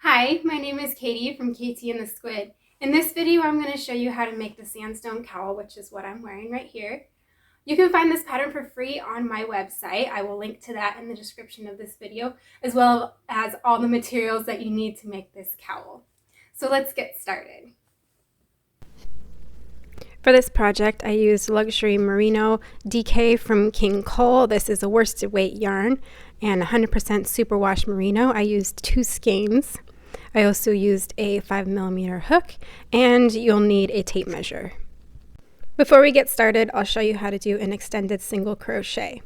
Hi, my name is Katie from Katie and the Squid. In this video, I'm going to show you how to make the sandstone cowl, which is what I'm wearing right here. You can find this pattern for free on my website. I will link to that in the description of this video, as well as all the materials that you need to make this cowl. So let's get started. For this project, I used luxury merino DK from King Cole. This is a worsted weight yarn and 100% superwash merino. I used 2 skeins. I also used a 5mm hook, and you'll need a tape measure. Before we get started, I'll show you how to do an extended single crochet.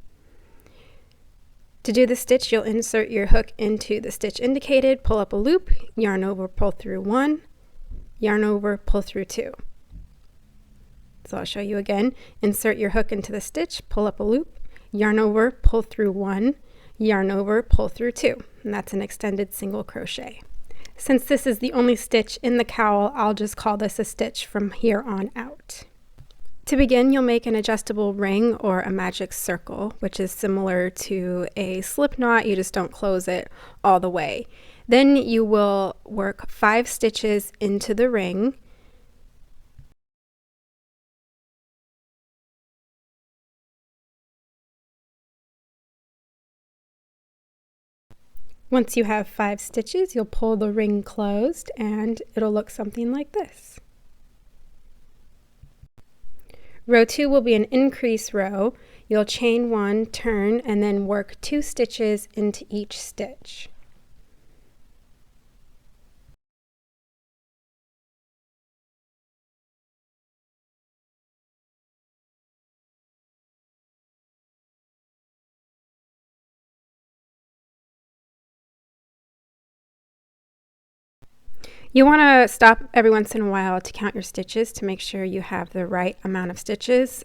To do the stitch, you'll insert your hook into the stitch indicated, pull up a loop, yarn over, pull through 1, yarn over, pull through 2. So I'll show you again. Insert your hook into the stitch, pull up a loop, yarn over, pull through 1, yarn over, pull through 2. And that's an extended single crochet. Since this is the only stitch in the cowl, I'll just call this a stitch from here on out. To begin, you'll make an adjustable ring or a magic circle, which is similar to a slip knot. You just don't close it all the way. Then you will work 5 stitches into the ring. Once you have 5 stitches, you'll pull the ring closed and it'll look something like this. Row 2 will be an increase row. You'll chain 1, turn, and then work 2 stitches into each stitch. You want to stop every once in a while to count your stitches to make sure you have the right amount of stitches.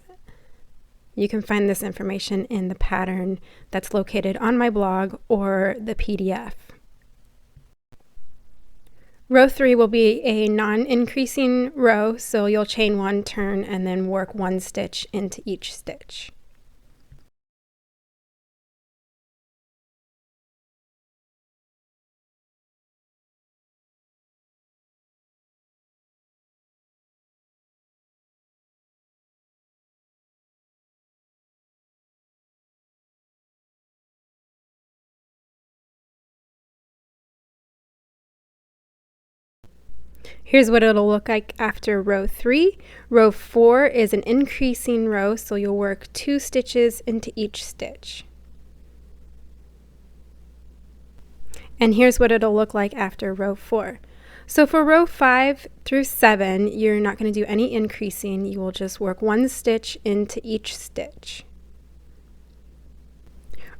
You can find this information in the pattern that's located on my blog or the PDF. Row 3 will be a non-increasing row, so you'll chain 1, turn, and then work 1 stitch into each stitch. Here's what it'll look like after row 3. Row 4 is an increasing row, so you'll work 2 stitches into each stitch. And here's what it'll look like after row 4. So for row 5 through 7, you're not going to do any increasing. You will just work 1 stitch into each stitch.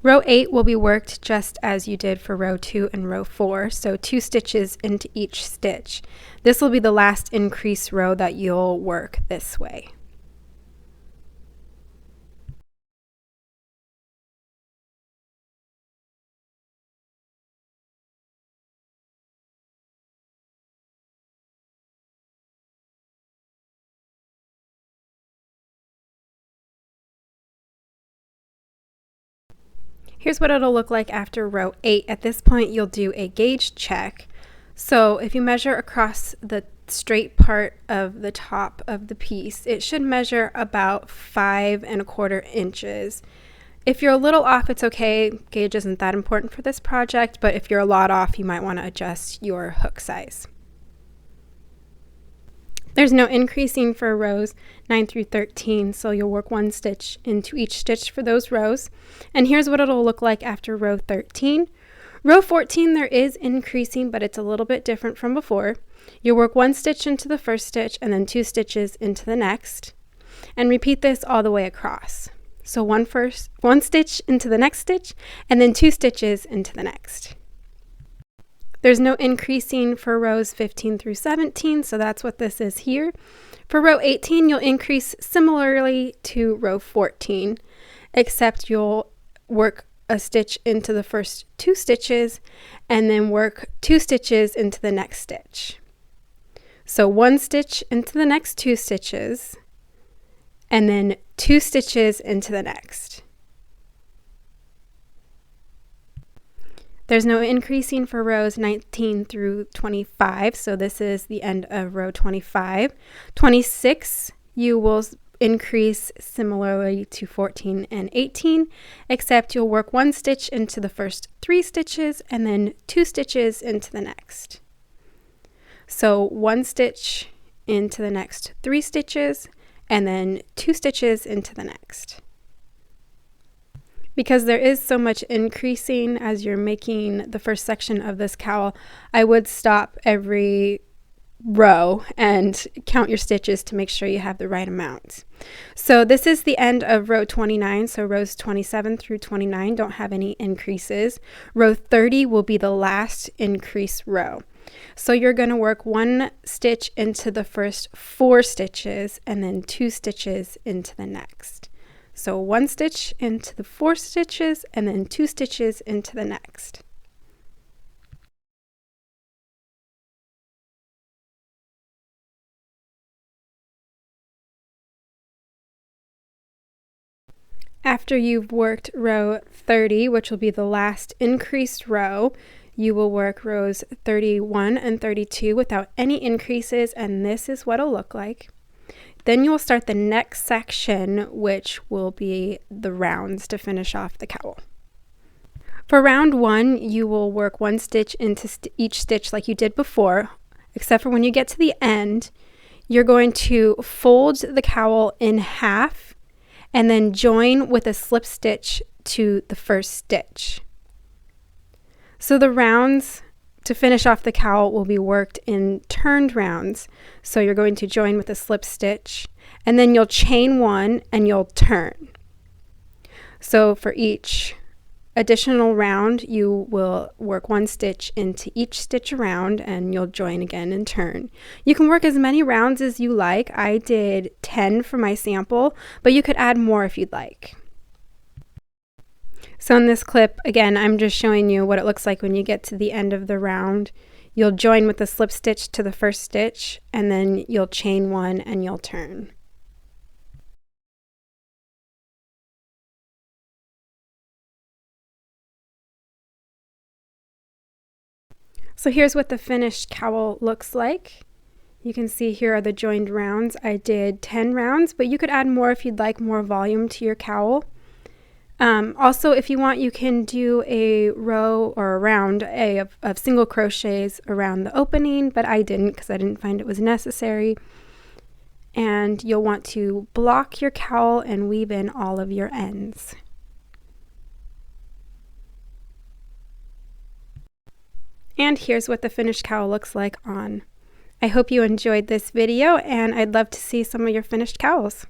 Row 8 will be worked just as you did for row 2 and row 4, so 2 stitches into each stitch. This will be the last increase row that you'll work this way. Here's what it'll look like after row 8. At this point, you'll do a gauge check. So if you measure across the straight part of the top of the piece, it should measure about 5 1/4 inches. If you're a little off, it's okay. Gauge isn't that important for this project, but if you're a lot off, you might want to adjust your hook size. There's no increasing for rows 9 through 13, so you'll work 1 stitch into each stitch for those rows. And here's what it'll look like after row 13. Row 14, there is increasing, but it's a little bit different from before. You'll work 1 stitch into the first stitch and then 2 stitches into the next. And repeat this all the way across. So 1 stitch into the next stitch and then 2 stitches into the next. There's no increasing for rows 15 through 17, so that's what this is here. For row 18, you'll increase similarly to row 14, except you'll work a stitch into the first 2 stitches and then work 2 stitches into the next stitch. So 1 stitch into the next 2 stitches and then 2 stitches into the next. There's no increasing for rows 19 through 25, so this is the end of row 25. 26, you will increase similarly to 14 and 18, except you'll work 1 stitch into the first 3 stitches and then 2 stitches into the next. So 1 stitch into the next 3 stitches and then 2 stitches into the next. Because there is so much increasing as you're making the first section of this cowl, I would stop every row and count your stitches to make sure you have the right amount. So this is the end of row 29, so rows 27 through 29 don't have any increases. Row 30 will be the last increase row. So you're going to work 1 stitch into the first 4 stitches and then 2 stitches into the next. So 1 stitch into the 4 stitches and then 2 stitches into the next. After you've worked row 30, which will be the last increased row, you will work rows 31 and 32 without any increases, and this is what it'll look like. Then you will start the next section, which will be the rounds to finish off the cowl. For round 1, you will work 1 stitch into each stitch like you did before, except for when you get to the end, you're going to fold the cowl in half and then join with a slip stitch to the first stitch. So the rounds to finish off the cowl will be worked in turned rounds. So you're going to join with a slip stitch and then you'll chain 1 and you'll turn. So for each additional round, you will work 1 stitch into each stitch around and you'll join again and turn. You can work as many rounds as you like. I did 10 for my sample, but you could add more if you'd like. So in this clip, again, I'm just showing you what it looks like when you get to the end of the round. You'll join with a slip stitch to the first stitch and then you'll chain 1 and you'll turn. So here's what the finished cowl looks like. You can see here are the joined rounds. I did 10 rounds, but you could add more if you'd like more volume to your cowl. Also, if you want, you can do a row or a round of single crochets around the opening, but I didn't because I didn't find it was necessary. And you'll want to block your cowl and weave in all of your ends. And here's what the finished cowl looks like on. I hope you enjoyed this video, and I'd love to see some of your finished cowls.